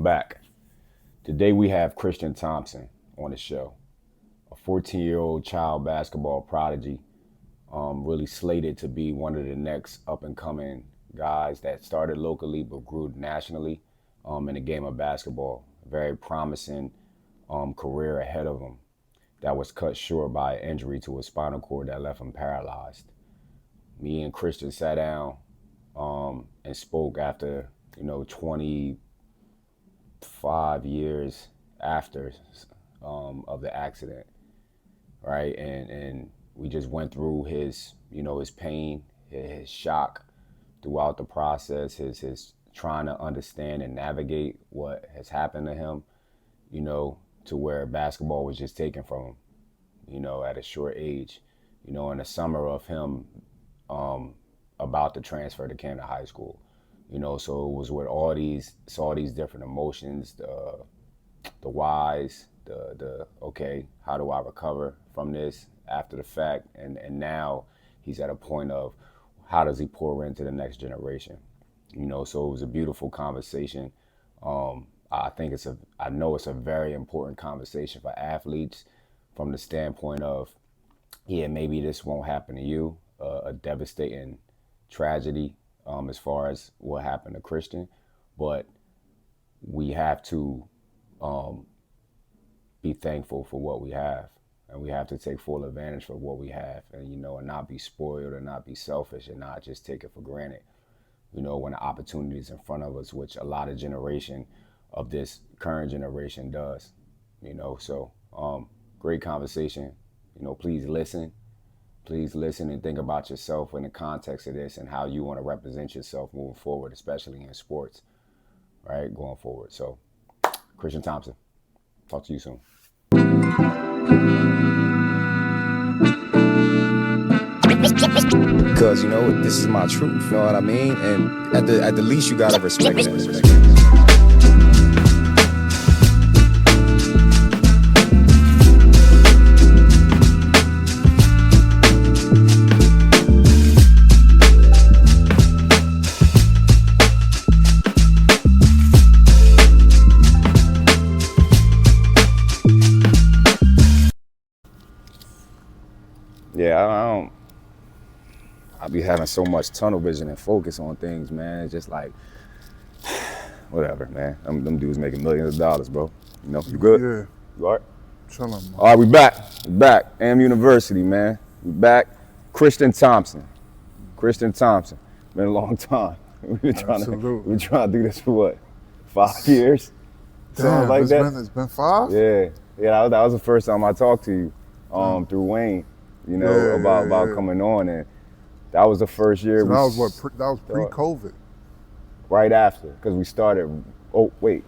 back. Today we have Christian Thompson on the show, a 14-year-old child basketball prodigy, really slated to be one of the next up-and-coming guys that started locally but grew nationally in the game of basketball. Very promising career ahead of him that was cut short by an injury to his spinal cord that left him paralyzed. Me and Christian sat down and spoke after 25 years after of the accident, right? And we just went through his pain, his shock throughout the process, his trying to understand and navigate what has happened to him, to where basketball was just taken from him, at a short age, in the summer of him about to transfer to Camden High School. So it was with all these different emotions, the whys, the okay, how do I recover from this after the fact? And now he's at a point of how does he pour into the next generation? So it was a beautiful conversation. I know it's a very important conversation for athletes from the standpoint of, maybe this won't happen to you, a devastating tragedy as far as what happened to Christian, but we have to be thankful for what we have, and we have to take full advantage for what we have, and and not be spoiled and not be selfish and not just take it for granted, when the opportunity is in front of us, which a lot of generation of this current generation does, so great conversation. Please listen and think about yourself in the context of this and how you want to represent yourself moving forward, especially in sports, right, going forward. So, Christian Thompson, talk to you soon. Because, this is my truth, you know what I mean? And at the least, you gotta respect that. Yeah, I be having so much tunnel vision and focus on things, man. It's just like, whatever, man. Them dudes making millions of dollars, bro. You good? Yeah. You all right? Chilling, man. All right, we back. A.M.University, man. We back. Christian Thompson. Been a long time. We've been trying to do this for what? 5 years? Damn, like that. It's been 5? Yeah. That was the first time I talked to you through Wayne. About coming on, and that was the first year. So that was pre-COVID. Right after, because we started. Oh wait,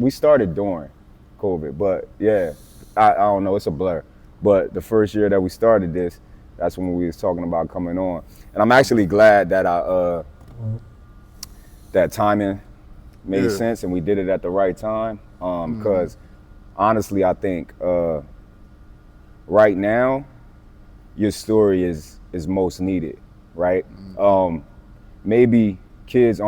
we started during COVID, but yeah, I don't know. It's a blur. But the first year that we started this, that's when we was talking about coming on, and I'm actually glad that that timing made sense and we did it at the right time. Because honestly, I think right now, your story is most needed, right? Maybe kids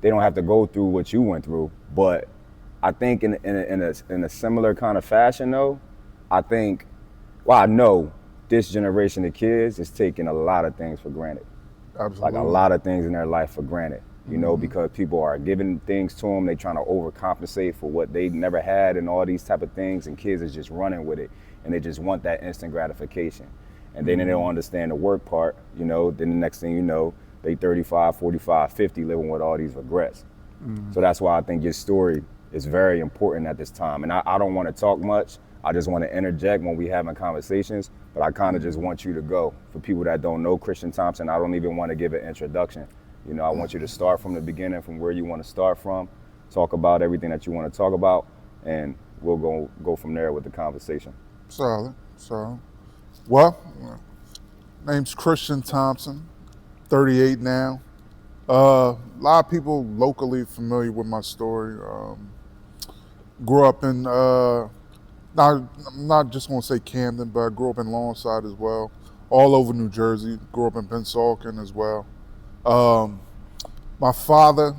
they don't have to go through what you went through, but I think in a similar kind of fashion though, I know this generation of kids is taking a lot of things for granted. Absolutely. Like a lot of things in their life for granted, because people are giving things to them, they trying to overcompensate for what they never had and all these type of things, and kids is just running with it. And they just want that instant gratification. And then they don't understand the work part, then the next thing you know, they 35, 45, 50 living with all these regrets. So that's why I think your story is very important at this time. And I don't want to talk much. I just want to interject when we having conversations, but I kind of just want you to go. For people that don't know Christian Thompson, I don't even want to give an introduction. I want you to start from the beginning, from where you want to start from, talk about everything that you want to talk about, and we'll go from there with the conversation. Solid. Well, name's Christian Thompson, 38 now. A lot of people locally familiar with my story. Grew up in, I'm not just gonna say Camden, but I grew up in Lawnside as well, all over New Jersey. Grew up in Pennsauken as well. My father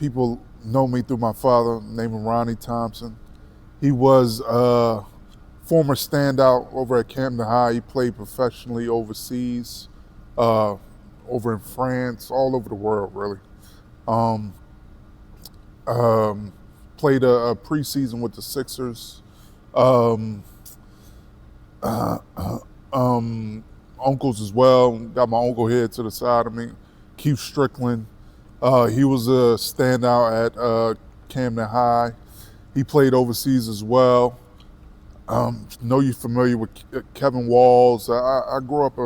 people know me through my father, named Ronnie Thompson. He was a former standout over at Camden High. He played professionally overseas, over in France, all over the world, really. Um, Played a preseason with the Sixers. Um, Uncles as well. Got my uncle here to the side of me, Keith Strickland. He was a standout at Camden High. He played overseas as well. Know you're familiar with Kevin Walls. I grew up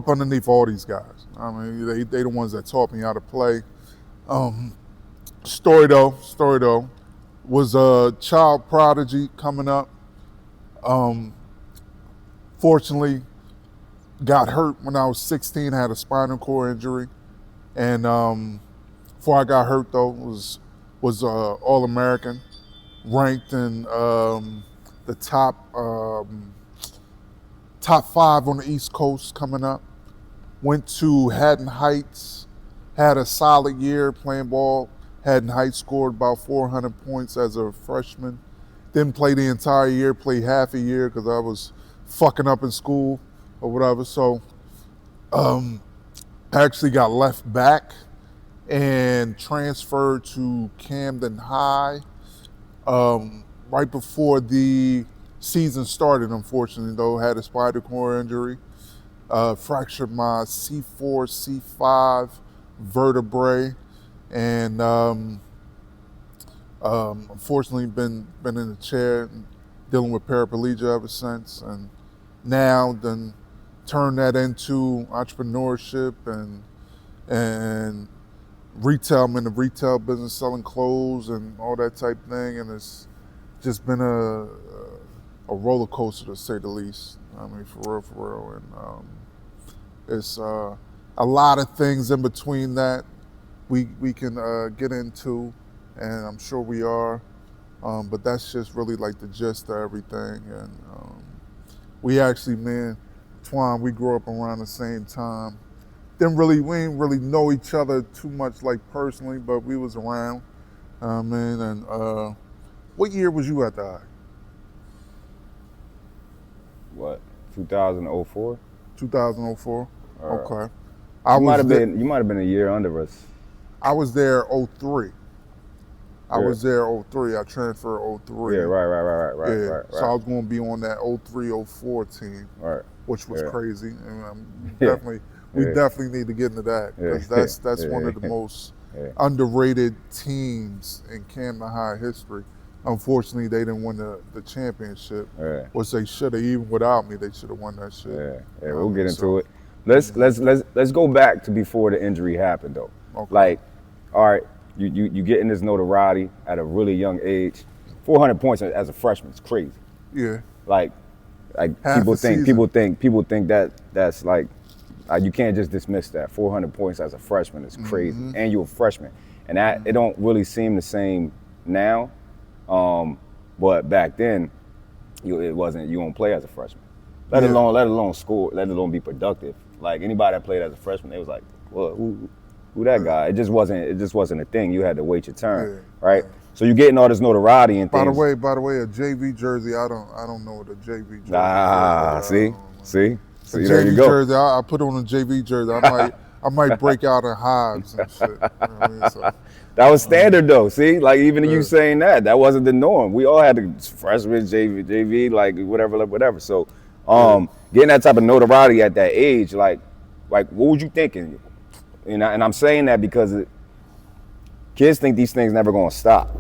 underneath all these guys. I mean, they the ones that taught me how to play. Story though, was a child prodigy coming up. Fortunately, got hurt when I was 16. Had a spinal cord injury, and before I got hurt though, was All-American, ranked in the top 5 on the East Coast coming up. Went to Haddon Heights, had a solid year playing ball. Haddon Heights scored about 400 points as a freshman. Didn't play the entire year, played half a year because I was fucking up in school or whatever. So I actually got left back and transferred to Camden High right before the season started, unfortunately, though. Had a spinal cord injury, fractured my C4, C5 vertebrae, and unfortunately been in the chair dealing with paraplegia ever since, and now then turn that into entrepreneurship and retail. I'm in the retail business, selling clothes and all that type of thing, and it's just been a roller coaster to say the least. I mean, for real, and it's a lot of things in between that we can get into, and I'm sure we are, but that's just really like the gist of everything. And we actually, man, Twan, we grew up around the same time. We didn't really know each other too much, like personally, but we was around, man. And what year was you at the High? What, 2004? 2004. Okay. You might have been a year under us. I was there 03. I was there 03. I transferred 03. Yeah, right. Yeah. So I was going to be on that 03-04 team, Right. which was crazy. And we Yeah. definitely need to get into that, because that's one of the most underrated teams in Camden High history. Unfortunately, they didn't win the championship, which they should have. Even without me, they should have won that shit. Yeah, we'll get into it. Let's go back to before the injury happened, though. Okay. Like, all right, you getting this notoriety at a really young age. 400 points as a freshman is crazy. Yeah. Like people think that's like you can't just dismiss that. 400 points as a freshman is crazy, and you're a freshman, and that it don't really seem the same now. But back then, it wasn't. You don't play as a freshman, let alone score, let alone be productive. Like anybody that played as a freshman, they was like, well, who that guy? It just wasn't a thing. You had to wait your turn, right? So you're getting all this notoriety and things. By the way, a JV jersey, I don't know what a JV jersey is. See. So a there you JV go. jersey, I put on a JV jersey. I might break out in hives and shit. You know what I mean? So, that was standard though. See, like even you saying that wasn't the norm. We all had the freshman, JV, like whatever. So, getting that type of notoriety at that age, like what was you thinking? And I'm saying that because kids think these things never gonna stop.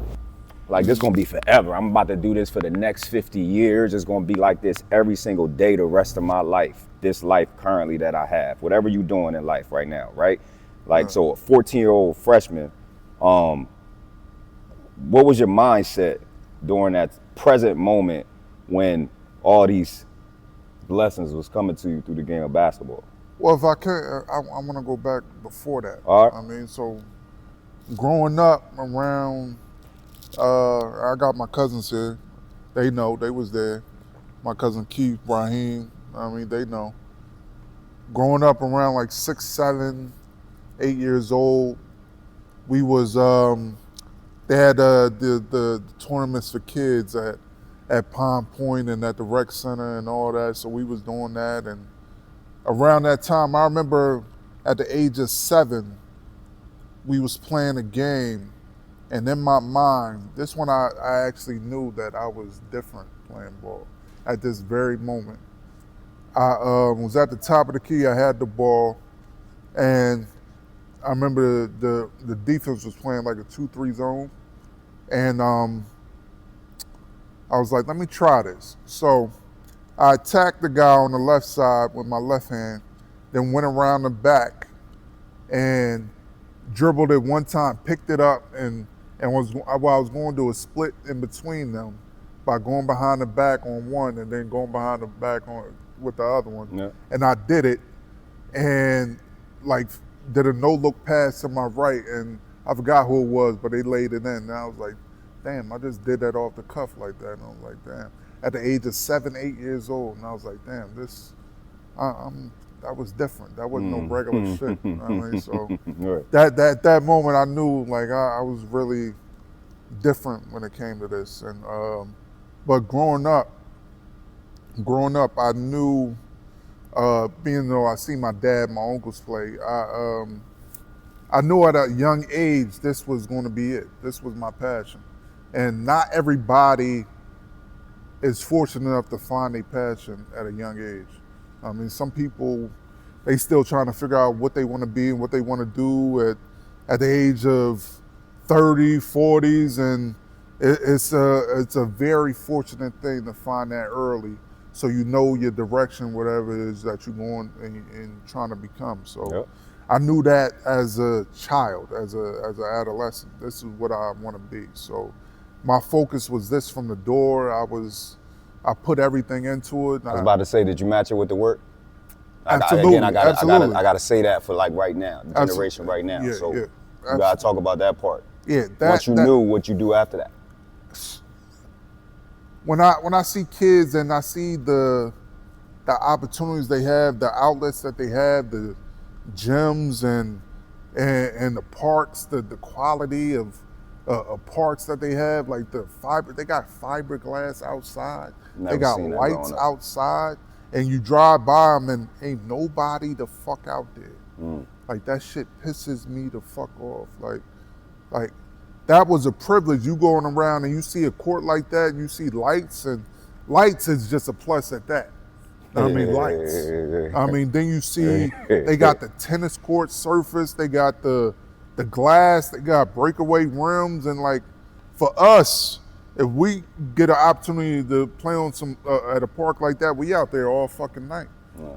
Like this gonna be forever. I'm about to do this for the next 50 years. It's gonna be like this every single day the rest of my life. This life currently that I have. Whatever you're doing in life right now, right? Like so a 14-year-old freshman, what was your mindset during that present moment when all these blessings was coming to you through the game of basketball? Well, if I can, I want to go back before that. All right. I mean, so growing up around, I got my cousins here. They know, they was there. My cousin Keith, Brahim, I mean, they know. Growing up around like 6, 7, 8 years old, We was they had the tournaments for kids at Pond Point and at the rec center and all that. So we was doing that, and around that time, I remember at the age of 7, we was playing a game, and in my mind, this one I actually knew that I was different playing ball at this very moment. I was at the top of the key, I had the ball, and I remember the defense was playing like a 2-3 zone, and I was like, let me try this. So I attacked the guy on the left side with my left hand, then went around the back and dribbled it one time, picked it up, and what I was going to do is split in between them by going behind the back on one and then going behind the back on with the other one. Yeah. And I did it, and like did a no-look pass to my right, and I forgot who it was, but they laid it in. And I was like, damn, I just did that off the cuff like that. And I was like, damn. At the age of 7, 8 years old, and I was like, damn, that was different. That wasn't no regular shit. You know what I mean? So Right. that moment, I knew like I was really different when it came to this. And but growing up, I knew, being though I see my dad, my uncles play, I knew at a young age this was going to be it. This was my passion, and not everybody is fortunate enough to find a passion at a young age. I mean, some people, they still trying to figure out what they want to be and what they want to do at the age of 30, 40s, and it's a very fortunate thing to find that early, so you know your direction, whatever it is that you're going and trying to become. So Yep. I knew that as a child, as an adolescent, this is what I want to be. So my focus was this from the door. I put everything into it. I was about to say, did you match it with the work? Absolutely, absolutely. I gotta say that for like right now, the generation right now. Yeah, so yeah, you gotta talk about that part. Yeah, Once you knew what you do after that. When I see kids and I see the opportunities they have, the outlets that they have, the gyms and the parks, the quality of parks that they have, like they got fiberglass outside, Never they got seen that lights growing up. outside, and you drive by them and ain't nobody the fuck out there. Like that shit pisses me the fuck off. Like that was a privilege. You going around and you see a court like that, and you see lights, and lights is just a plus at that. I mean, lights. I mean, then you see they got the tennis court surface, they got the glass, they got breakaway rims, and like for us, if we get an opportunity to play on some at a park like that, we out there all fucking night.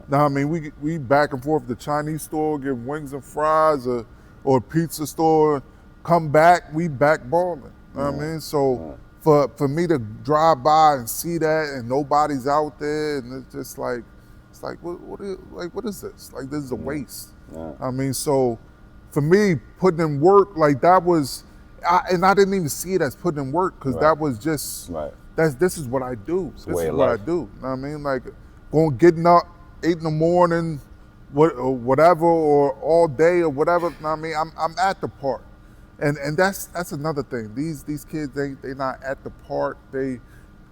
Now, I mean, we back and forth to the Chinese store, get wings and fries, or a pizza store, come back, we back balling. You know what I mean? So for me to drive by and see that and nobody's out there, and it's just like, what is this? Like, this is a waste. I mean, so for me, putting in work, like that was, and I didn't even see it as putting in work, because that was just, this is what I do. This is what I do. You know what I mean? Like getting up 8 in the morning, whatever, or all day or whatever. You know what I mean? I'm at the park. And that's another thing. These kids, they not at the park.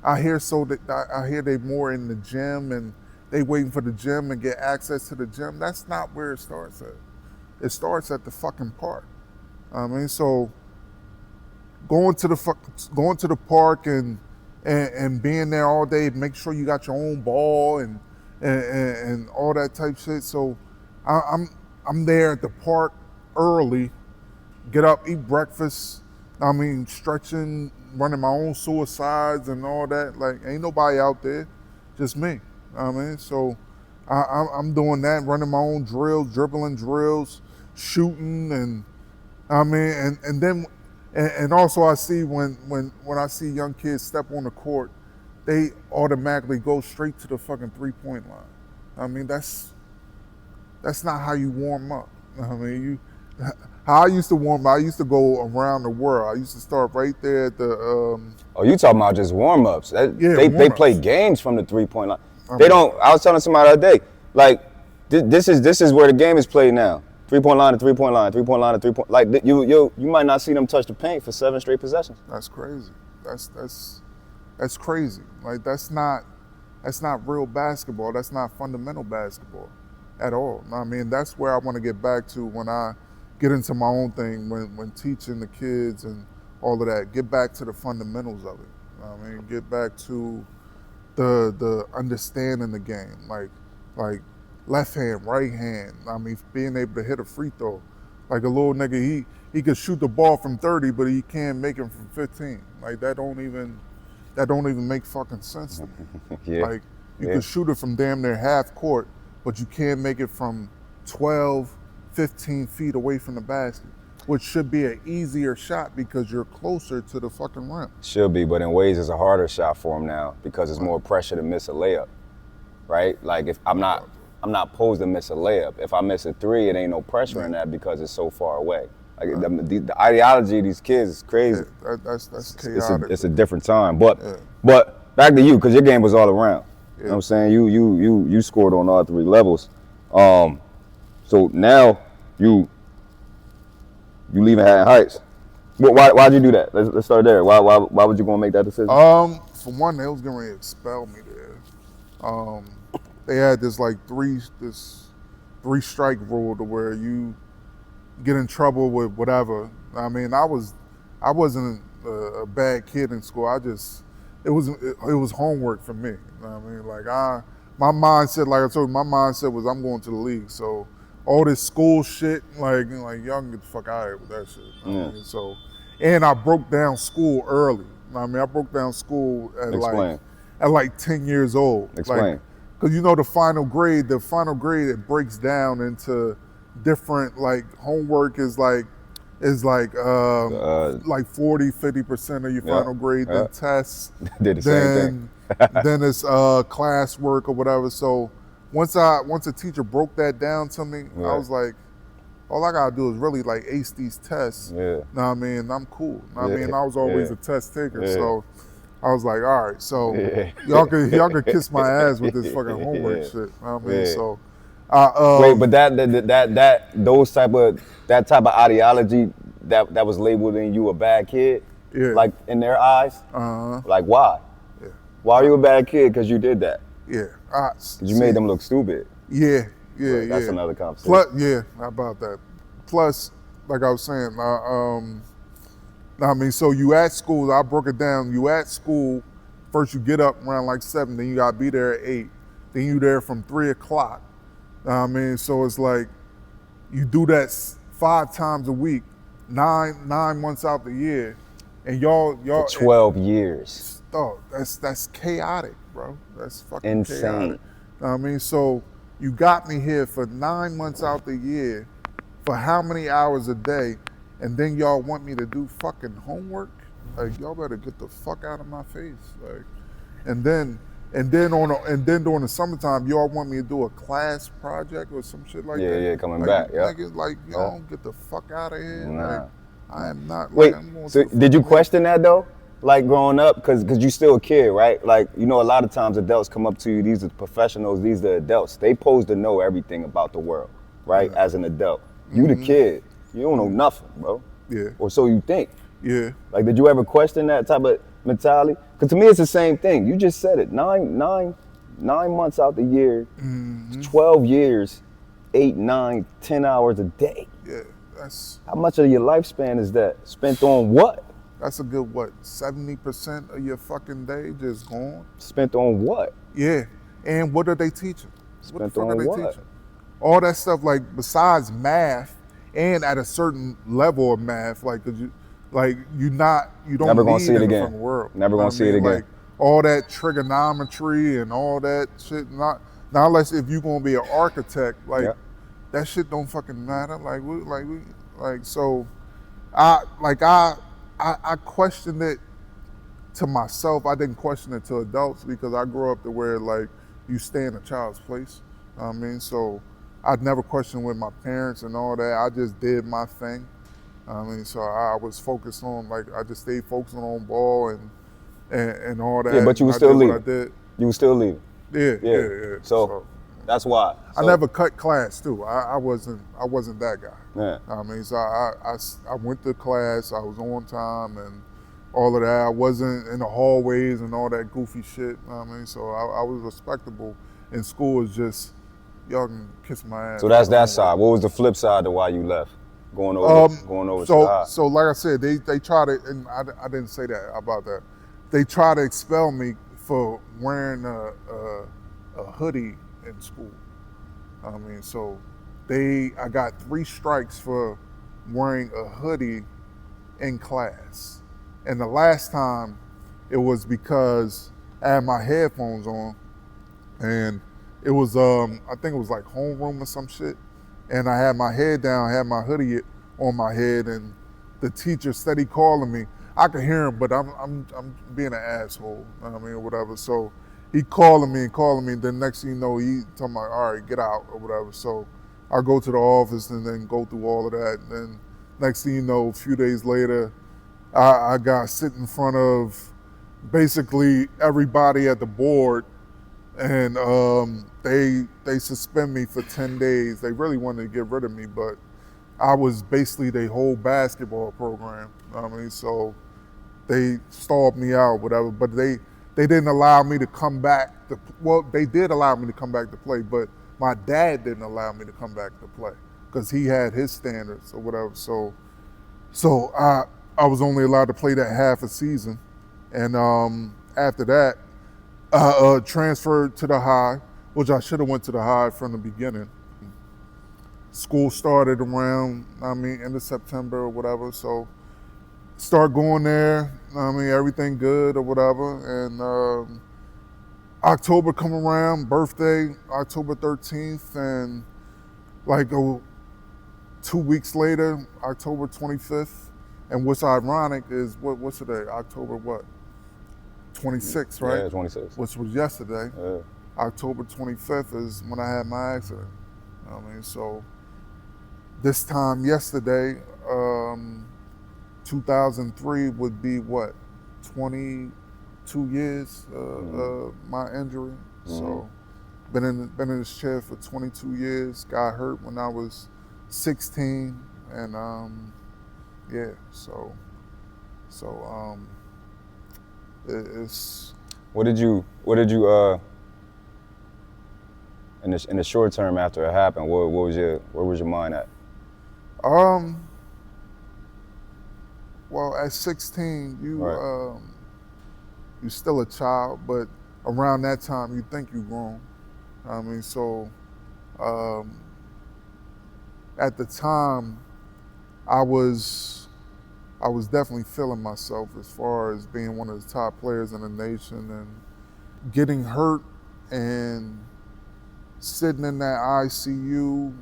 I hear they more in the gym, and they waiting for the gym and get access to the gym. That's not where it starts at. It starts at the fucking park. I mean, so going to the park and being there all day, make sure you got your own ball and all that type shit. So I'm there at the park early. Get up, eat breakfast. I mean, stretching, running my own suicides and all that. Like, ain't nobody out there, just me. I mean, so I'm doing that, running my own drills, dribbling drills, shooting, and I mean, and then also I see when I see young kids step on the court, they automatically go straight to the fucking 3-point line. I mean, that's not how you warm up. I mean, how I used to warm up, I used to go around the world. I used to start right there at the. Oh, you talking about just warm-ups? They play games from the 3-point line. I They don't. I was telling somebody the other day, like this is where the game is played now. 3-point line to 3-point line, 3-point line to 3-point. Like you might not see them touch the paint for 7 straight possessions. That's crazy. That's crazy. Like that's not real basketball. That's not fundamental basketball at all. I mean, that's where I want to get back to when I get into my own thing, when teaching the kids and all of that. Get back to the fundamentals of it. I mean, get back to the understanding the game, like left hand, right hand. I mean, being able to hit a free throw. Like a little nigga, he could shoot the ball from 30, but he can't make it from 15. Like that don't even make fucking sense to me. Yeah. Like you can shoot it from damn near half court, but you can't make it from 12, 15 feet away from the basket, which should be an easier shot because you're closer to the fucking rim. Should be, but in ways it's a harder shot for him now because it's more pressure to miss a layup, right? Like if I'm not posed to miss a layup. If I miss a 3, it ain't no pressure in that because it's so far away. Like the ideology of these kids is crazy. Yeah, that's chaotic. It's a different time, but back to you because your game was all around. You know what I'm saying? You scored on all 3 levels. So now you leaving Haddon Heights. Why'd you do that? Let's start there. Why would you go and make that decision? For one, they was going to expel me there. They had this like 3 strike rule to where you get in trouble with whatever. I mean, I wasn't a bad kid in school. It was homework for me. I mean, like my mindset, like I told you, my mindset was I'm going to the league. So all this school shit, like y'all can get the fuck out of here with that shit. I mean, so, and I broke down school early. I mean, I broke down school at like 10 years old. Explain. Because you know the final grade, it breaks down into different, like homework is like 40-50% of your final grade, then tests, Did the same thing. then it's classwork or whatever. So once a teacher broke that down to me, I was like, all I gotta do is really like ace these tests. Yeah. Know what I mean? I'm cool. Know what I mean? I was always a test taker, so I was like, all right, so y'all could kiss my ass with this fucking homework shit. Know what I mean? So wait, but that type of ideology that was labeling you a bad kid, like in their eyes, like why? Yeah. Why are you a bad kid? Because you did that. Yeah. You made them look stupid. Yeah. That's another conversation. Plus, how about that? Plus, like I was saying, I mean, so you at school, I broke it down, you at school, first you get up around like 7, then you gotta be there at 8, then you there from 3 o'clock. I mean, so it's like, you do that 5 times a week, 9 months out the year, and y'all for 12 years. Oh, that's chaotic, bro. That's fucking insane. Chaotic. I mean, so you got me here for 9 months out the year, for how many hours a day, and then y'all want me to do fucking homework? Like, y'all better get the fuck out of my face. Like, and then during the summertime, y'all want me to do a class project or some shit like that. Yeah, coming back. Yeah. Like y'all don't get the fuck out of here. Nah. Like, I am not. Wait, like, I'm going so to the did you fucking question that though? Like growing up, because you still a kid, right? Like, you know, a lot of times adults come up to you, these are professionals, these are adults. They supposed to know everything about the world, right? Yeah. As an adult. You the kid, you don't know nothing, bro. Yeah. Or so you think. Yeah. Like, did you ever question that type of mentality? Because to me, it's the same thing. You just said it. Nine months out the year, 12 years, 8, 9, 10 hours a day. Yeah. That's How much of your lifespan is that spent on what? a good, 70% of your fucking day just gone? Spent on what? Yeah. And what are they teaching? What the Spent fuck on are they what? teaching? All that stuff, like, besides math, and at a certain level of math, like, cause you don't Never gonna need see it in the again. fucking world. Never You know gonna what I see it mean? again. Like, all that trigonometry and all that shit, not unless if you're gonna be an architect, like, that shit don't fucking matter. So I questioned it to myself. I didn't question it to adults because I grew up to where, like, you stay in a child's place. I mean, so I'd never questioned with my parents and all that. I just did my thing. I mean, so I was focused on, like, I just stayed focused on ball and all that. Yeah, but you were I still did what leaving. I did. You were still leaving. Yeah. So That's why. I never cut class too. I wasn't that guy. Yeah. I mean, so I went to class. I was on time and all of that. I wasn't in the hallways and all that goofy shit. I mean, so I was respectable. In school, is just y'all can kiss my ass. So that's that side. What was the flip side to why you left? Going over to the high. So like I said, they try to, and I didn't say that about that. They try to expel me for wearing a hoodie in school. I mean, so I got 3 strikes for wearing a hoodie in class. And the last time it was because I had my headphones on and it was, I think it was like homeroom or some shit. And I had my head down, I had my hoodie on my head, and the teacher steady calling me. I could hear him, but I'm being an asshole, you know what I mean, or whatever. So he calling me, then next thing you know, he talking about, all right, get out, or whatever. So I go to the office and then go through all of that. And then next thing you know, a few days later, I got sit in front of basically everybody at the board, and they suspend me for 10 days. They really wanted to get rid of me, but I was basically their whole basketball program. You know what I mean? So they stalled me out, whatever, but they didn't allow me to come back. Well, they did allow me to come back to play, but my dad didn't allow me to come back to play because he had his standards or whatever. So I was only allowed to play that half a season. And after that, I transferred to the high, which I should have went to the high from the beginning. School started around, end of September or whatever. So start going there, everything good or whatever. And October come around, birthday, October 13th, and like 2 weeks later, October 25th. And what's ironic is, what's today? October what? 26th, right? Yeah, 26th. Which was yesterday. Yeah. October 25th is when I had my accident. So this time yesterday, 2003 would be what? 22 years, my injury. Mm-hmm. So been in this chair for 22 years. Got hurt when I was 16, and it's. What did you in the short term after it happened? Where was your mind at? Well, at 16, Right. You're still a child, but around that time you think you're grown. At the time, I was definitely feeling myself as far as being one of the top players in the nation, and getting hurt and sitting in that ICU,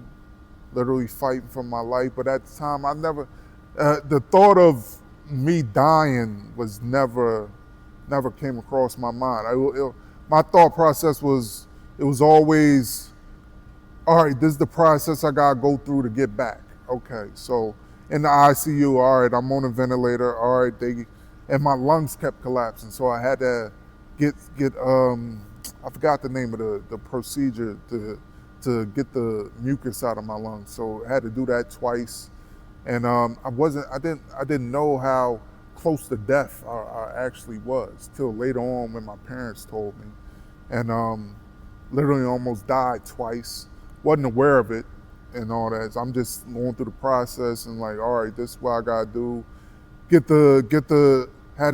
literally fighting for my life. But at the time, I never, the thought of me dying was never came across my mind. My thought process was, it was always, all right, this is the process I gotta go through to get back. Okay, so in the ICU, all right, I'm on a ventilator, all right, and my lungs kept collapsing, so I had to get I forgot the name of the procedure to get the mucus out of my lungs. So I had to do that twice, and I didn't know how close to death I actually was till later on when my parents told me, and literally almost died twice. Wasn't aware of it and all that. So I'm just going through the process and like, all right, this is what I gotta do. Had to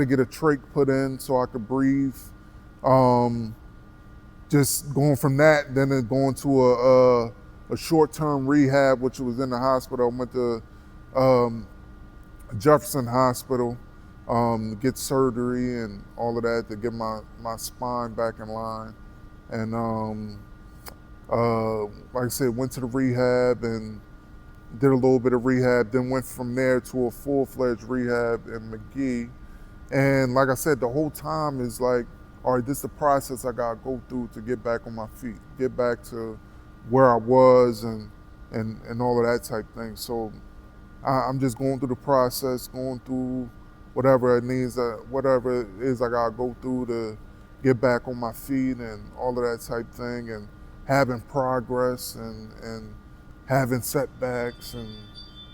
get a trach put in so I could breathe. Just going from that, then going to a short-term rehab, which was in the hospital. I went to Jefferson Hospital to get surgery and all of that to get my spine back in line. And like I said, went to the rehab and did a little bit of rehab, then went from there to a full-fledged rehab in McGee. And like I said, the whole time is like, all right, this is the process I gotta go through to get back on my feet, get back to where I was and all of that type thing. So I'm just going through the process, going through whatever it whatever it is I gotta go through to get back on my feet and all of that type thing. And having progress and having setbacks and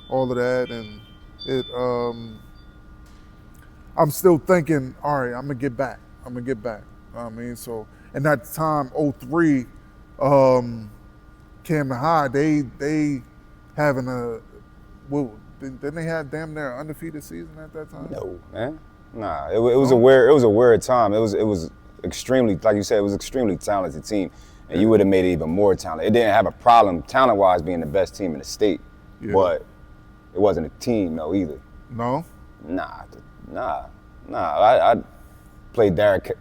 all of that, and it I'm still thinking, all right, I'm gonna get back. You know what I mean? So, and at the time, '03, Camden High, they having didn't they have damn near undefeated season at that time? No, man. Nah, it was a weird time. It was extremely, like you said, it was extremely talented team, and you would have made it even more talented. It didn't have a problem talent-wise being the best team in the state, but it wasn't a team though either. No. Nah. I played Derek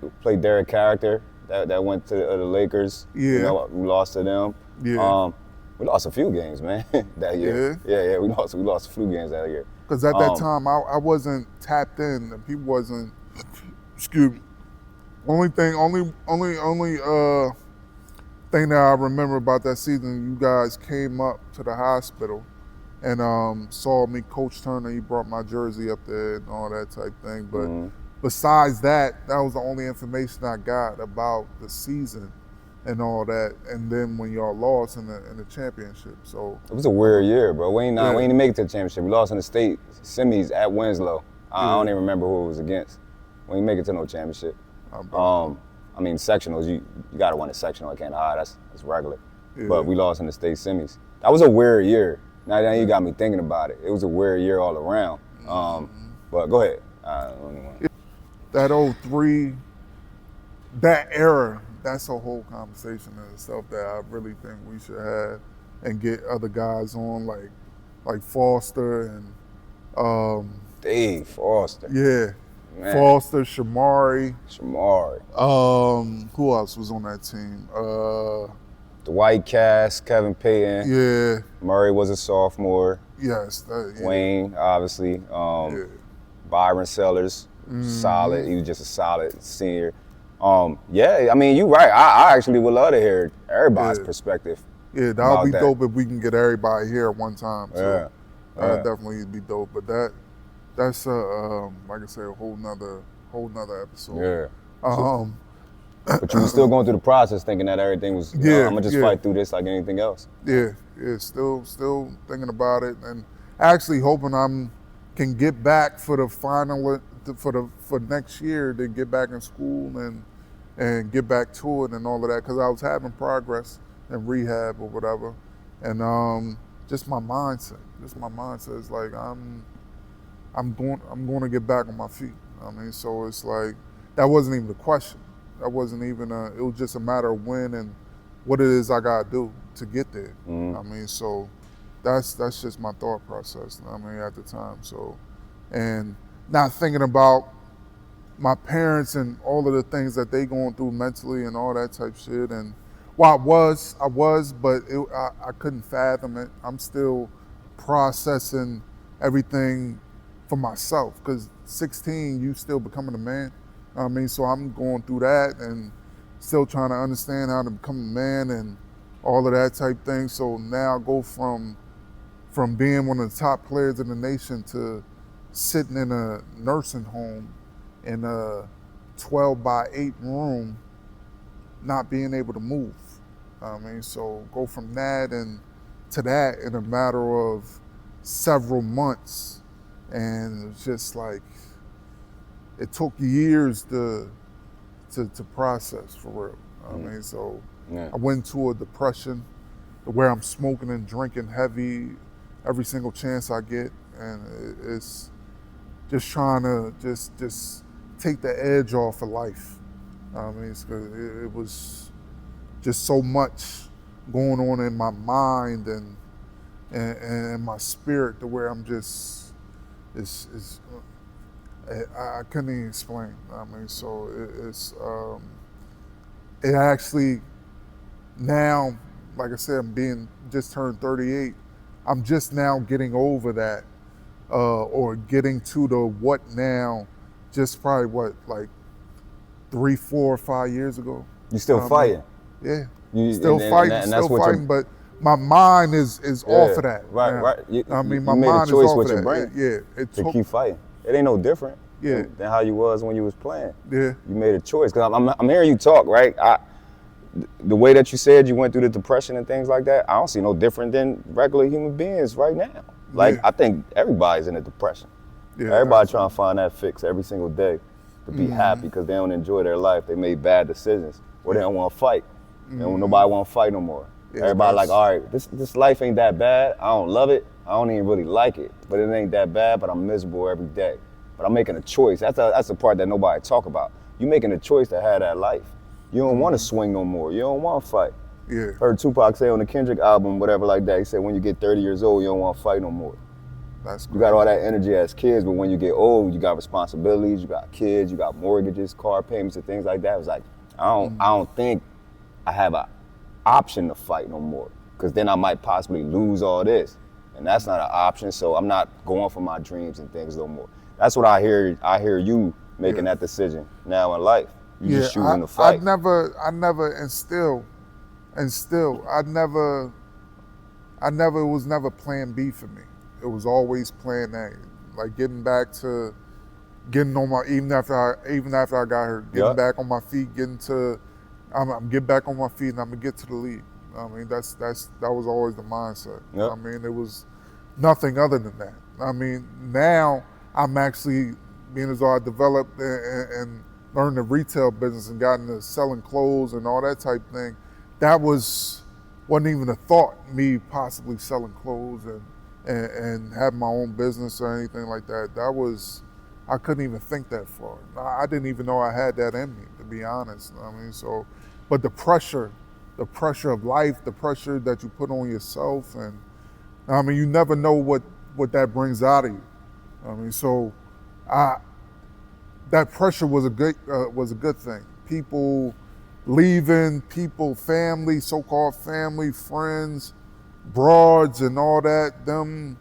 Character that went to the Lakers. Yeah. You know, we lost to them. Yeah. We lost a few games, man, that year. Yeah. We lost a few games that year. Because at that time, I wasn't tapped in, and people wasn't. Excuse me. Only thing that I remember about that season, you guys came up to the hospital and saw me, Coach Turner. He brought my jersey up there and all that type thing. But besides that, that was the only information I got about the season and all that. And then when y'all lost in the championship, so it was a weird year, bro. We ain't make it to the championship. We lost in the state semis at Winslow. I don't even remember who it was against. We ain't make it to no championship. I mean, sectionals, you gotta win a sectional at Camden High. That's regular. Yeah. But we lost in the state semis. That was a weird year. Now you got me thinking about it. It was a weird year all around. But go ahead. That '03, that era, that's a whole conversation in itself that I really think we should have and get other guys on like Foster and Dave Foster. Yeah. Man. Foster, Shamari. Who else was on that team? Dwight Cass, Kevin Payton. Yeah. Murray was a sophomore. Yes. Wayne, obviously. Byron Sellers, solid. He was just a solid senior. Yeah, I mean, you're right. I actually would love to hear everybody's perspective. Yeah, that would be dope if we can get everybody here at one time. So that'd definitely be dope. But that's like I said, a whole nother episode. Yeah. But you were still going through the process, thinking that everything was. I'm gonna just fight through this like anything else. Yeah. Still thinking about it, and actually hoping can get back for the final for next year to get back in school and get back to it and all of that, because I was having progress in rehab or whatever, and just my mindset is like I'm going to get back on my feet. I mean, so it's like that wasn't even a question. That wasn't even it was just a matter of when and what it is I gotta do to get there. I mean, so that's just my thought process. I mean, at the time. So, and not thinking about my parents and all of the things that they going through mentally and all that type shit. And I was, but I couldn't fathom it. I'm still processing everything for myself, because 16, you still becoming a man. I mean, so I'm going through that and still trying to understand how to become a man and all of that type thing. So now I go from being one of the top players in the nation to sitting in a nursing home in a 12-by-8 room, not being able to move. I mean, so go from that and to that in a matter of several months. And it's just like, it took years to process, for real. I mean, so I went into a depression where I'm smoking and drinking heavy every single chance I get, and it's just trying to just take the edge off of life. I mean, it was just so much going on in my mind and my spirit, to where I'm just I couldn't even explain. I mean, so it actually now, like I said, I'm just turned 38. I'm just now getting over that, or getting to the what now, just probably like 3, 4, 5 years ago. You still fighting? Yeah. Still fighting, but my mind is off of that. Right, now. right. I mean, my you made mind a choice is off with of your that. brain. To keep fighting. It ain't no different than how you was when you was playing. Yeah. You made a choice. Because I'm hearing you talk, right? the way that you said you went through the depression and things like that, I don't see no different than regular human beings right now. Like, I think everybody's in a depression. Yeah, Everybody trying to find that fix every single day to be happy because they don't enjoy their life. They made bad decisions or they don't want to fight. Nobody want to fight no more. Yeah, Everybody like, all right, this life ain't that bad. I don't love it. I don't even really like it, but it ain't that bad, but I'm miserable every day. But I'm making a choice. That's the part that nobody talk about. You making a choice to have that life. You don't want to swing no more. You don't want to fight. Yeah. Heard Tupac say on the Kendrick album, whatever like that, he said when you get 30 years old, you don't want to fight no more. That's You got all that energy as kids, but when you get old, you got responsibilities, you got kids, you got mortgages, car payments, and things like that. It was like, I don't think I have an option to fight no more, because then I might possibly lose all this, and that's not an option. So I'm not going for my dreams and things no more. That's what I hear. I hear you making that decision now in life. You just choosing to fight. I never, and still, it was never plan B for me. It was always plan A. Like getting back to, getting on my, even after I got hurt, getting back on my feet, I'm get back on my feet and I'm gonna get to the league. I mean, that was always the mindset. I mean, it was nothing other than that. I mean, now I'm actually, being as though I developed and learned the retail business and got into selling clothes and all that type thing, that wasn't even a thought, me possibly selling clothes and having my own business or anything like that. I couldn't even think that far. I didn't even know I had that in me, to be honest. I mean, so, but the pressure of life, the pressure that you put on yourself, and I mean, you never know what that brings out of you. I mean, so that pressure was a good thing. People leaving, family, so-called family, friends, broads and all that, them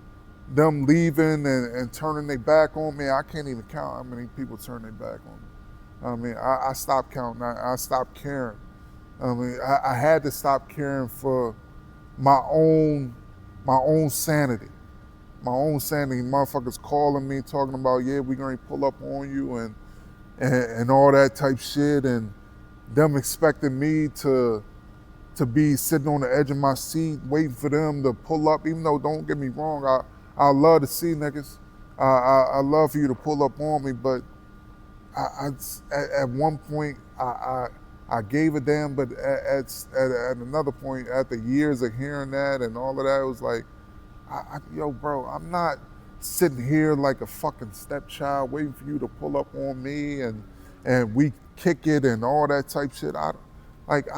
leaving and turning their back on me. I can't even count how many people turn their back on me. I mean, I stopped counting. I stopped caring. I mean, I had to stop caring for my own sanity. My own sanity. Motherfuckers calling me, talking about, yeah, we're gonna pull up on you and all that type shit, and them expecting me to be sitting on the edge of my seat waiting for them to pull up, even though, don't get me wrong, I love to see niggas. I love for you to pull up on me, but at one point I gave a damn, but at another point, after years of hearing that and all of that, it was like, yo, bro, I'm not sitting here like a fucking stepchild waiting for you to pull up on me and we kick it and all that type shit. I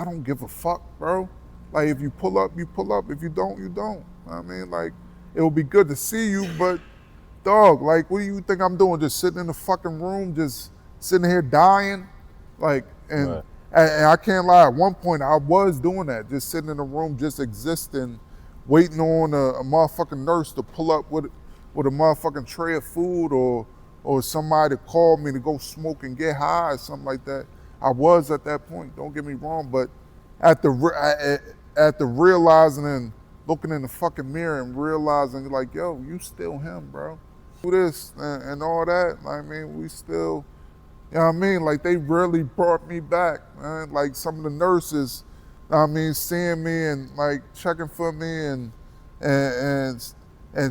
don't give a fuck, bro. Like, if you pull up, you pull up. If you don't, you don't. I mean, like, it would be good to see you, but dog, like, what do you think I'm doing? Just sitting in the fucking room, just sitting here dying? Like, and I can't lie, at one point I was doing that, just sitting in the room, just existing, waiting on a motherfucking nurse to pull up with a motherfucking tray of food or somebody to call me to go smoke and get high or something like that. I was at that point, don't get me wrong, but at the realizing and looking in the fucking mirror and realizing, like, yo, you still him, bro. Do this and all that. I mean, we still, you know what I mean? Like, they really brought me back, man. Like, some of the nurses, I mean, seeing me and like checking for me and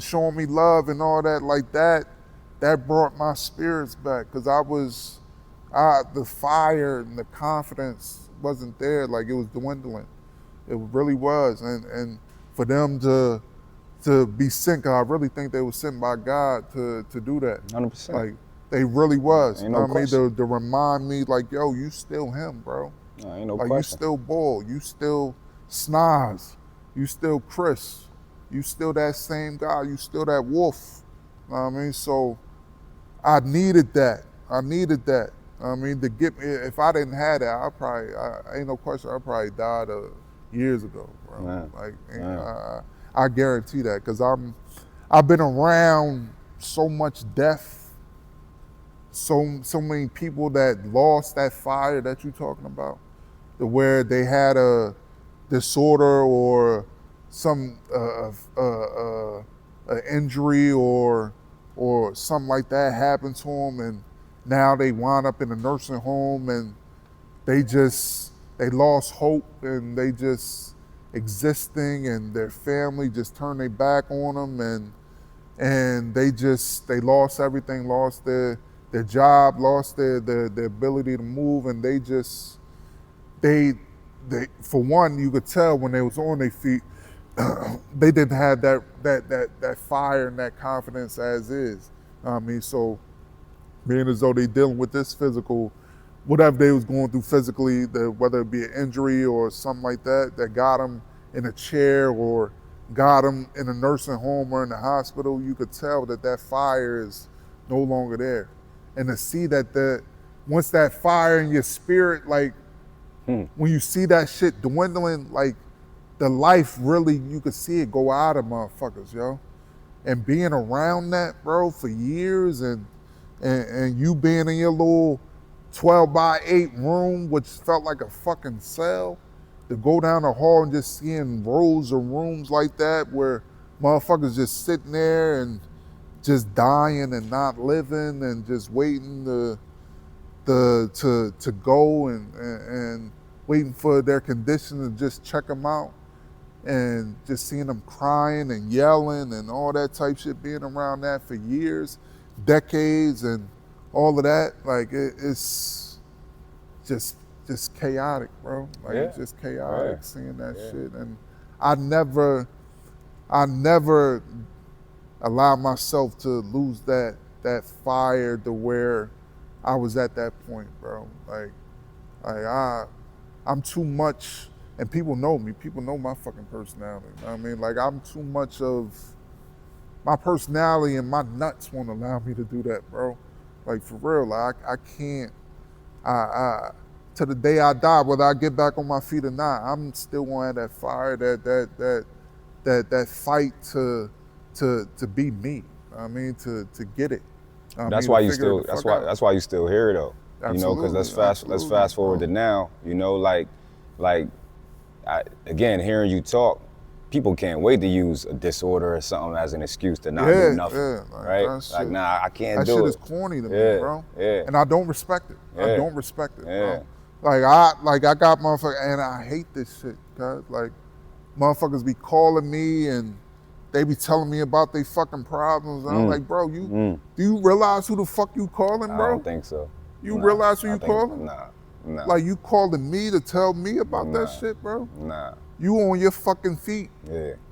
showing me love and all that, like that brought my spirits back, because the fire and the confidence wasn't there. Like, it was dwindling. It really was. And for them to be sent, 'cause I really think they were sent by God to do that. 100%. Like, they really was. Ain't no question. To remind me, like, yo, you still him, bro. Ain't no like, question. You still Bull, you still Snaz, you still Chris, you still that same guy, you still that Wolf. You know what I mean? So I needed that. I mean, to get me, if I didn't have that, ain't no question, I probably died years ago, bro. Man. Like, I guarantee that, because I've been around so much death, so many people that lost that fire that you're talking about, to where they had a disorder or some injury or something like that happened to them, and now they wind up in a nursing home, and they they lost hope and they just existing, and their family just turned their back on them, and they lost everything, lost their job, lost their ability to move, and they for one, you could tell when they was on their feet, they didn't have that fire and that confidence as is. I mean, so being as though they dealing with this physical, whatever they was going through physically, whether it be an injury or something like that got them in a chair or got them in a nursing home or in the hospital, you could tell that fire is no longer there. And to see that once that fire in your spirit, like when you see that shit dwindling, like the life really, you could see it go out of motherfuckers, yo. And being around that, bro, for years, and you being in your little 12 by 8 room, which felt like a fucking cell, to go down the hall and just seeing rows of rooms like that where motherfuckers just sitting there and just dying and not living and just waiting to go and waiting for their condition to just check them out, and just seeing them crying and yelling and all that type shit, being around that for years, decades, and all of that, like it's just chaotic, bro. Like it's just chaotic seeing that shit. And I never allowed myself to lose that fire to where I was at that point, bro. Like I'm too much, and people know me. People know my fucking personality. You know what I mean? Like I'm too much of my personality, and my nuts won't allow me to do that, bro. Like for real, like I can't. To the day I die, whether I get back on my feet or not, I'm still gonna have that fire, that fight to be me. I mean, to get it. That's why you still. That's why you still here though. Absolutely, you know, because let's fast forward to now. You know, again, hearing you talk, people can't wait to use a disorder or something as an excuse to not do nothing, right? Like, nah, I can't do it. That shit is corny to me, bro. Yeah. And I don't respect it. I don't respect it, bro. Like I got motherfuckers, and I hate this shit, cause like motherfuckers be calling me and they be telling me about their fucking problems, and I'm like, bro, do you realize who the fuck you calling, bro? I don't think so. You realize who you calling? Nah. Like you calling me to tell me about that shit, bro? Nah. You on your fucking feet,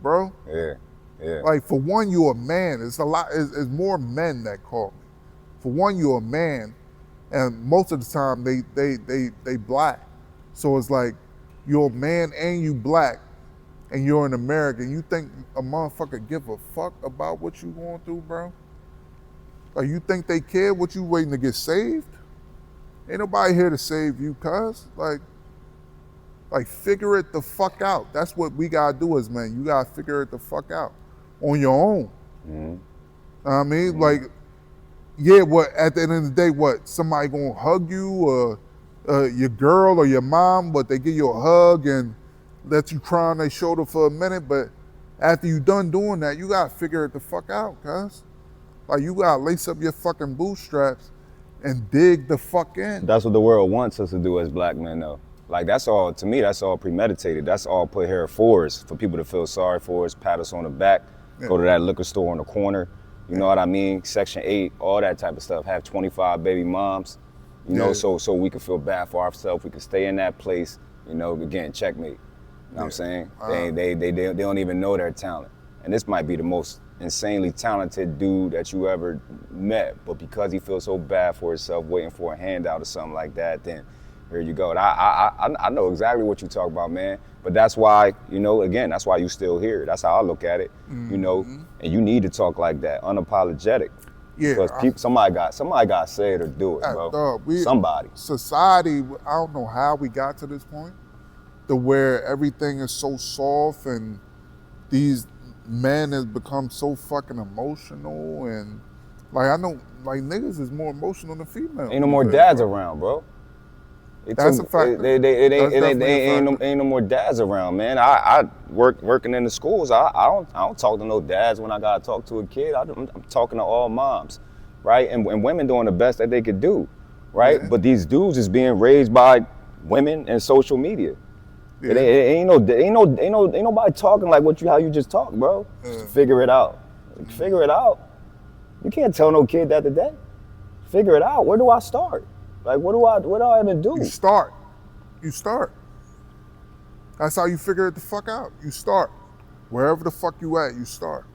bro. Yeah. Like for one, you a man. It's it's more men that call me. For one, you a man, and most of the time they black. So it's like you're a man and you black, and you're an American. You think a motherfucker give a fuck about what you going through, bro? Like you think they care what you waiting to get saved? Ain't nobody here to save you, cuz. Like figure it the fuck out. That's what we gotta do as men. You gotta figure it the fuck out on your own. Know what I mean? Like, yeah, what at the end of the day, what, somebody gonna hug you, or your girl or your mom, but they give you a hug and let you cry on their shoulder for a minute, but after you done doing that, you gotta figure it the fuck out, cuz. Like you gotta lace up your fucking bootstraps and dig the fuck in. That's what the world wants us to do as black men, though. Like that's all, to me, that's all premeditated. That's all put here for us, for people to feel sorry for us, pat us on the back, go to that liquor store on the corner, you know what I mean? Section 8, all that type of stuff, have 25 baby moms, you know, so we can feel bad for ourselves, we can stay in that place, you know, again, checkmate. You know what I'm saying? They don't even know their talent. And this might be the most insanely talented dude that you ever met, but because he feels so bad for himself, waiting for a handout or something like that, then here you go. And I know exactly what you talk about, man. But that's why, you know, again, that's why you still here. That's how I look at it, you know. And you need to talk like that, unapologetic. Yeah. Because somebody got to say it or do it, bro. Somebody. Society, I don't know how we got to this point, to where everything is so soft and these men has become so fucking emotional, and like I know, like niggas is more emotional than females. Ain't no more dads around, bro. That's a fact. Ain't no more dads around, man. I working in the schools. I don't talk to no dads when I gotta talk to a kid. I'm talking to all moms, right? And women doing the best that they could do, right? Yeah. But these dudes is being raised by women and social media. Yeah. Ain't nobody talking like how you just talk, bro. Just figure it out. Figure it out. You can't tell no kid that today. Figure it out. Where do I start? Like, what do I even do? You start. That's how you figure it the fuck out. You start. Wherever the fuck you at, you start.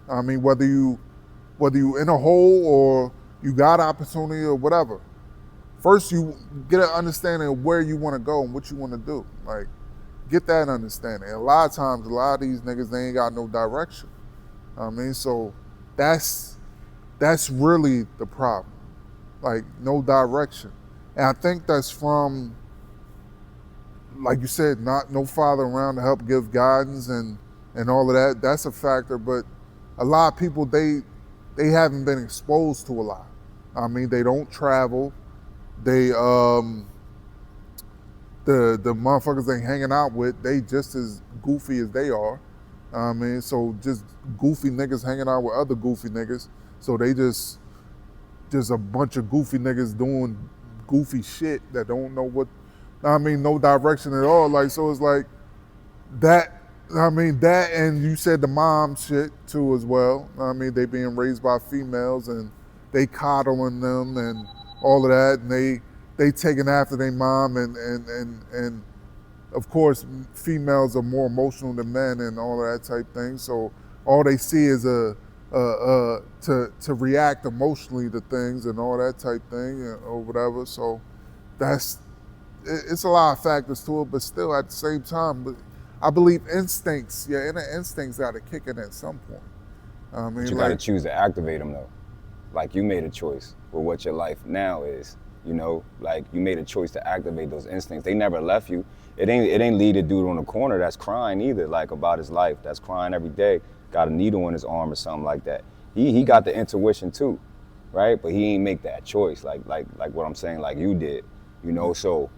I mean, whether you in a hole or you got opportunity or whatever. First, you get an understanding of where you want to go and what you want to do. Like, get that understanding. And a lot of times, a lot of these niggas, they ain't got no direction. I mean, so that's really the problem. Like, no direction. And I think that's from, like you said, no father around to help give guidance and all of that. That's a factor. But a lot of people, they haven't been exposed to a lot. I mean, they don't travel. They the motherfuckers they hanging out with, they just as goofy as they are. I mean, so just goofy niggas hanging out with other goofy niggas. So they just a bunch of goofy niggas doing goofy shit that don't know what, I mean, no direction at all. Like, so it's like that, I mean, that, and you said the mom shit too as well. I mean, they being raised by females and they coddling them and all of that, and they taking after their mom, and of course females are more emotional than men and all of that type thing. So all they see is to react emotionally to things and all that type thing or whatever. So it's a lot of factors to it, but still at the same time, but I believe instincts, your inner instincts got to kick in at some point. I mean, but you got to choose to activate them though. Like, you made a choice for what your life now is, you know? Like, you made a choice to activate those instincts. They never left you. It ain't lead a dude on the corner that's crying either, like, about his life, that's crying every day, got a needle in his arm or something like that. He got the intuition too, right? But he ain't make that choice, like what I'm saying, like you did, you know? So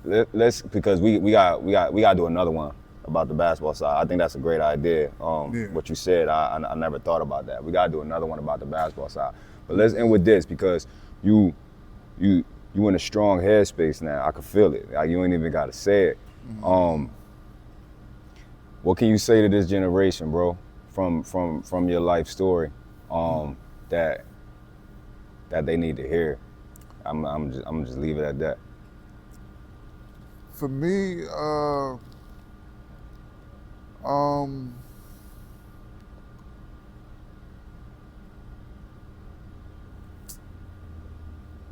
let's, because we got to do another one about the basketball side. I think that's a great idea. What you said, I never thought about that. We got to do another one about the basketball side. But let's end with this, because you in a strong headspace now. I can feel it. Like, you ain't even got to say it. Mm-hmm. What can you say to this generation, bro, from your life story, that they need to hear? I'm just leave it at that. For me,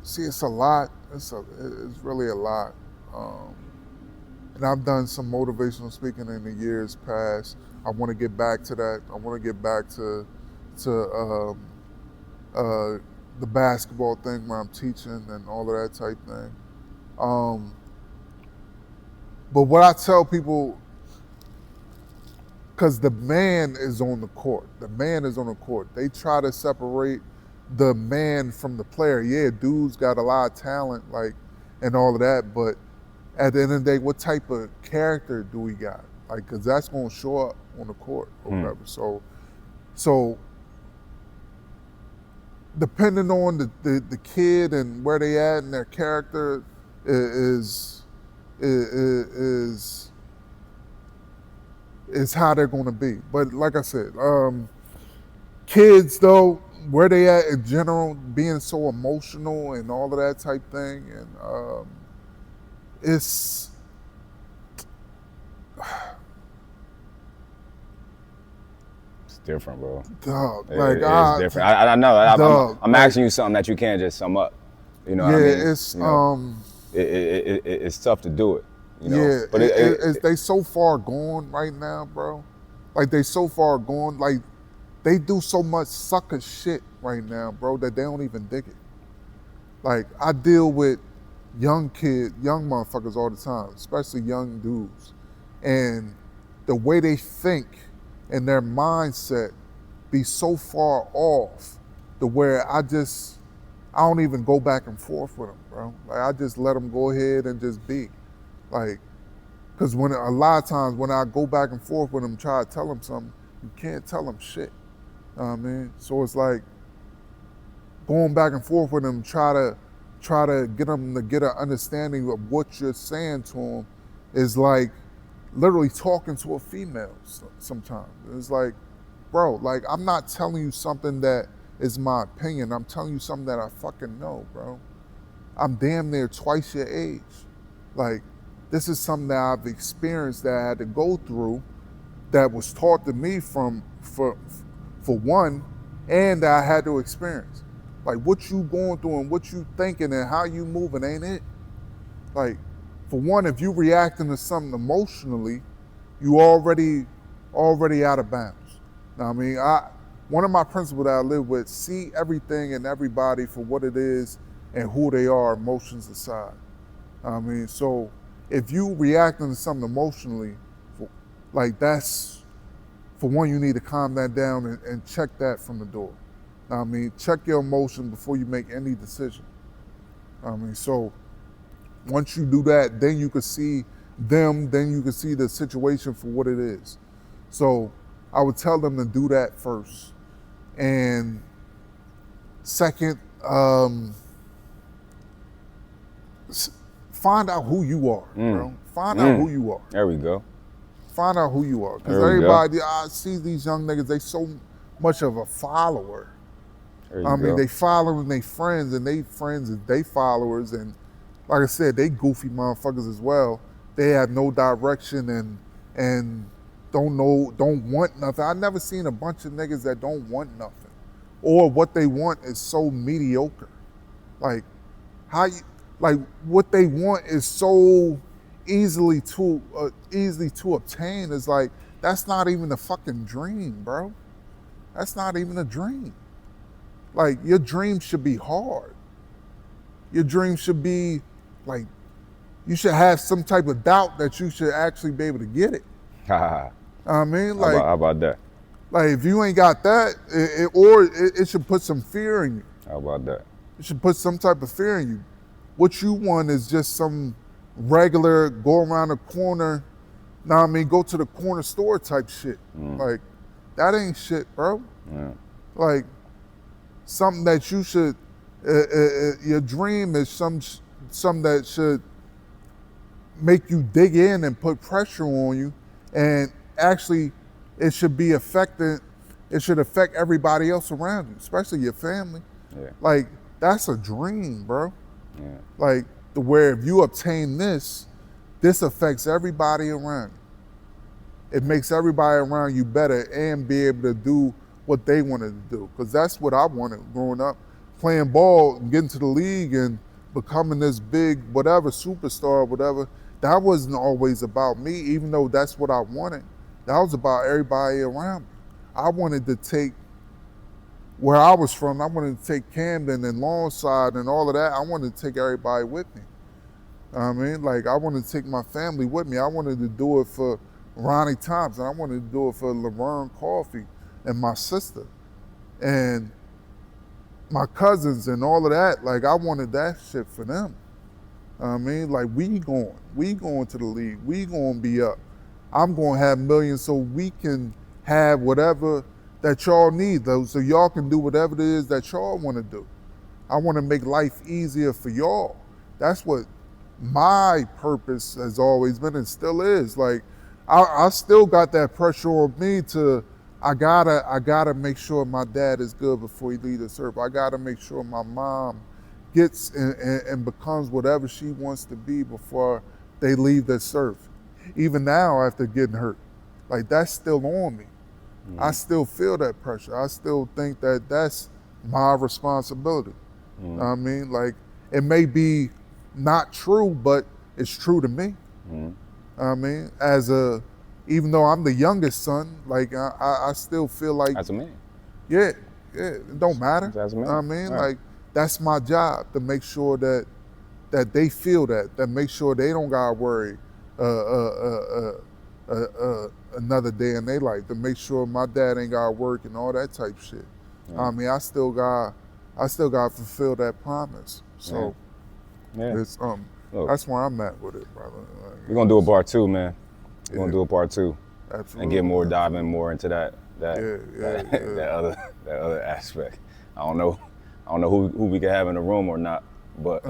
see, it's a lot. It's really a lot. And I've done some motivational speaking in the years past. I want to get back to that. I want to get back to the basketball thing where I'm teaching and all of that type thing. But what I tell people, because the man is on the court. The man is on the court. They try to separate the man from the player. Yeah, dude's got a lot of talent, like, and all of that, but at the end of the day, what type of character do we got? Like, because that's going to show up on the court or whatever. So depending on the kid and where they at and their character is how they're going to be. But like I said, kids though, where they at in general, being so emotional and all of that type thing, and it's different, bro. Dog, it's different. I know. I'm asking you something that you can't just sum up. You know what I mean? It's it's tough to do it. You know? Yeah, but they so far gone right now, bro. Like, they so far gone. Like, they do so much sucker shit right now, bro, that they don't even dig it. Like, I deal with young motherfuckers all the time, especially young dudes. And the way they think and their mindset be so far off to where I don't even go back and forth with them, bro. Like, I just let them go ahead and just be. Like, because when a lot of times when I go back and forth with them, try to tell them something, you can't tell them shit. You know what I mean? So it's like going back and forth with them, try try to get them to get an understanding of what you're saying to them is like literally talking to a female sometimes. It's like, bro, like I'm not telling you something that is my opinion. I'm telling you something that I fucking know, bro. I'm damn near twice your age. Like, this is something that I've experienced that I had to go through that was taught to me for one, and that I had to experience. Like, what you going through and what you thinking and how you moving ain't it. Like, for one, if you reacting to something emotionally, you already out of bounds. Now, I mean, one of my principles that I live with, see everything and everybody for what it is and who they are, emotions aside. I mean, so if you reacting to something emotionally, like that's, for one, you need to calm that down and check that from the door. I mean, check your emotion before you make any decision. I mean, so once you do that, then you can see them, then you can see the situation for what it is. So I would tell them to do that first. And second, find out who you are, bro. Find out who you are. There we go. Find out who you are. Because everybody, I see these young niggas, they so much of a follower. I mean, they following their friends and they friends and they followers. And like I said, they goofy motherfuckers as well. They have no direction and don't want nothing. I've never seen a bunch of niggas that don't want nothing. Or what they want is so mediocre. Like, what they want is so easily to obtain. Is like, that's not even a fucking dream, bro. That's not even a dream. Like, your dream should be hard. Your dream should be like, you should have some type of doubt that you should actually be able to get it. I mean, like, how about that? Like, if you ain't got that, it should put some fear in you. How about that? It should put some type of fear in you. What you want is just some regular go around the corner, go to the corner store type shit. Like, that ain't shit, bro. Yeah. Like, something that you should, your dream is something that should make you dig in and put pressure on you, and actually it should affect everybody else around you, especially your family. Yeah. Like, that's a dream, bro. Yeah. Like, to where if you obtain this affects everybody around you. It makes everybody around you better and be able to do what they wanted to do. Because that's what I wanted growing up. Playing ball and getting to the league and becoming this big whatever, superstar, whatever. That wasn't always about me, even though that's what I wanted. That was about everybody around me. I wanted to take where I was from, I wanted to take Camden and Longside and all of that. I wanted to take everybody with me. I mean, like, I wanted to take my family with me. I wanted to do it for Ronnie Thompson. I wanted to do it for Laverne Coffey and my sister and my cousins and all of that. Like, I wanted that shit for them. I mean, like, we going to the league. We going to be up. I'm going to have millions so we can have whatever that y'all need, though, so y'all can do whatever it is that y'all want to do. I want to make life easier for y'all. That's what my purpose has always been and still is. Like, I still got that pressure on me to, I gotta make sure my dad is good before he leaves this earth. I gotta make sure my mom gets and becomes whatever she wants to be before they leave this earth. Even now, after getting hurt, like, that's still on me. I still feel that pressure. I still think that that's my responsibility. I mean, like, it may be not true, but it's true to me. I mean, even though I'm the youngest son, like, I still feel like, As a man. Yeah, it don't matter. As a man. I mean, Right. like, that's my job, to make sure that they feel that make sure they don't gotta worry another day in their life, to make sure my dad ain't gotta work and all that type shit. I mean, I still got to fulfill that promise. So it's Look, that's where I'm at with it, brother. Like, we're gonna do a part two, man. We're gonna do a part two. Absolutely. And get more diving more into that Yeah. other aspect. I don't know who we can have in the room or not. but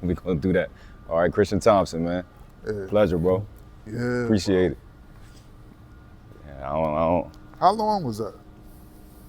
we gonna do that. All right, Christian Thompson, man. Yeah. Pleasure, bro. Yeah. Appreciate it. Yeah, I don't. How long was that?